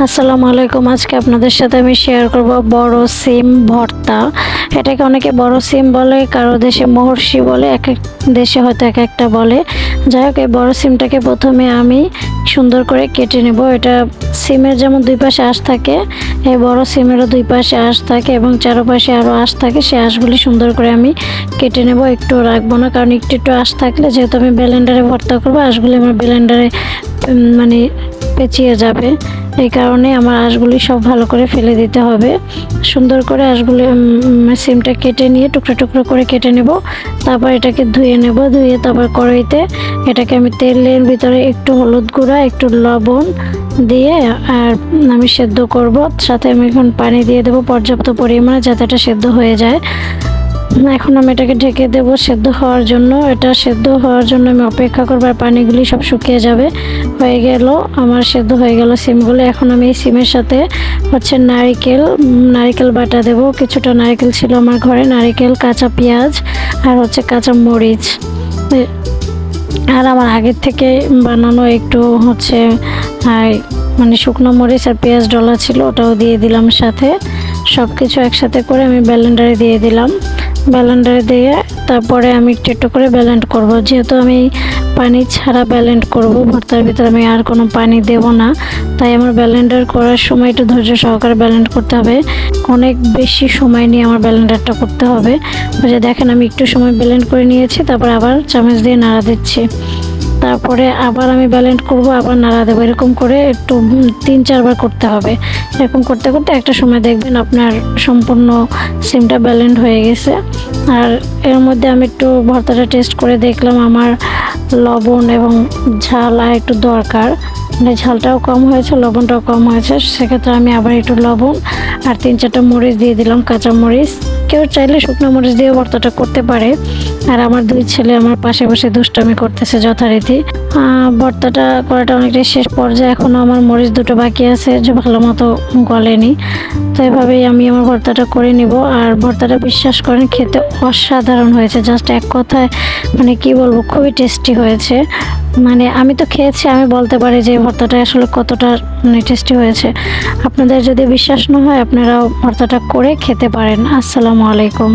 আসসালামু আলাইকুম। আজকে আপনাদের সাথে আমি শেয়ার করব বড় সিম ভর্তা। এটাকে অনেকে বড় সিম বলে, কারো দেশে মহর্ষি বলে, এক এক দেশে হয়তো এক একটা বলে। যাই হোক, এই বড় সিমটাকে প্রথমে আমি সুন্দর করে কেটে নেব। এটা সিমের যেমন দুই পাশে আঁশ থাকে, এই বড় সিমেরও দুই পাশে আঁশ থাকে এবং চারপাশে আরও আঁশ থাকে। সেই আঁশগুলি সুন্দর করে আমি কেটে নেব, একটু রাখবো না, কারণ একটু একটু আঁশ থাকলে যেহেতু আমি ব্লেন্ডারে ভর্তা করবো, আঁশগুলি আমার ব্লেন্ডারে মানে পেঁচিয়ে যাবে। এই কারণে আমার আঁশগুলি সব ভালো করে ফেলে দিতে হবে। সুন্দর করে আঁশগুলি সিমটা কেটে নিয়ে টুকরো টুকরো করে কেটে নেব। তারপর এটাকে ধুয়ে নেব, ধুয়ে তারপর কড়াইতে এটাকে আমি তেলের ভিতরে একটু হলুদ গুঁড়া, একটু লবণ দিয়ে আর আমি সেদ্ধ করব। সাথে আমি এখন পানি দিয়ে দেবো পর্যাপ্ত পরিমাণে, যাতে এটা সেদ্ধ হয়ে যায়। এখন আমি এটাকে ঢেকে দেব সেদ্ধ হওয়ার জন্য। এটা সেদ্ধ হওয়ার জন্য আমি অপেক্ষা করব, আর পানিগুলি সব শুকিয়ে যাবে। হয়ে গেল, আমার সেদ্ধ হয়ে গেল সিমগুলো। এখন আমি এই সিমের সাথে হচ্ছে নারিকেল বাটা দেব। কিছুটা নারিকেল ছিল আমার ঘরে, নারিকেল, কাঁচা পেঁয়াজ আর হচ্ছে কাঁচা মরিচ, আর আমার আগের থেকে বানানো একটু হচ্ছে মানে শুকনো মরিচ আর পেঁয়াজ ডলা ছিল, ওটাও দিয়ে দিলাম সাথে। সব কিছু একসাথে করে আমি ব্লেন্ডারে দিয়ে দিলাম। ব্লেন্ডারে দিয়ে তারপরে আমি একটু করে ব্লেন্ড করব। যেহেতু আমি পানি ছাড়া ব্লেন্ড করব, ভর্তার ভিতরে আমি আর কোনো পানি দেব না, তাই আমার ব্লেন্ডার করার সময় একটু ধৈর্য সহকারে ব্লেন্ড করতে হবে। অনেক বেশি সময় নিয়ে আমার ব্লেন্ডারটা করতে হবে। যে দেখেন, আমি একটু সময় ব্লেন্ড করে নিয়েছি, তারপর আবার চামচ দিয়ে নাড়া দিচ্ছি। তারপরে আবার আমি ব্লেন্ড করব, আবার নাড়া দেবো। এরকম করে একটু 3-4 বার করতে হবে। এরকম করতে করতে একটা সময় দেখবেন আপনার সম্পূর্ণ সিমটা ব্লেন্ড হয়ে গেছে। আর এর মধ্যে আমি একটু ভর্তাটা টেস্ট করে দেখলাম, আমার লবণ এবং ঝাল আর একটু দরকার, মানে ঝালটাও কম হয়েছে, লবণটাও কম হয়েছে। সেক্ষেত্রে আমি আবার একটু লবণ আর 3-4টা মরিচ দিয়ে দিলাম, কাঁচা মরিচ। কেউ চাইলে শুকনো মরিচ দিয়ে ভর্তাটা করতে পারে। আর আমার দুই ছেলে আমার পাশে বসে দুষ্টামি করতেছে যথারীতি। ভর্তাটা করাটা অনেকটাই শেষ পর্যায়ে, এখনও আমার মরিচ দুটো বাকি আছে, যে ভালো মতো গলেনি। তো এভাবেই আমি আমার ভর্তাটা করে নিব। আর ভর্তাটা বিশ্বাস করেন খেতে অসাধারণ হয়েছে, জাস্ট এক কথায় মানে কি বলবো, খুবই টেস্টি হয়েছে। মানে আমি তো খেয়েছি, আমি বলতে পারি যে ভর্তাটা আসলে কতটা মানে টেস্টি হয়েছে। আপনাদের যদি বিশ্বাস না হয়, আপনারাও ভর্তাটা করে খেতে পারেন। আসসালামু আলাইকুম।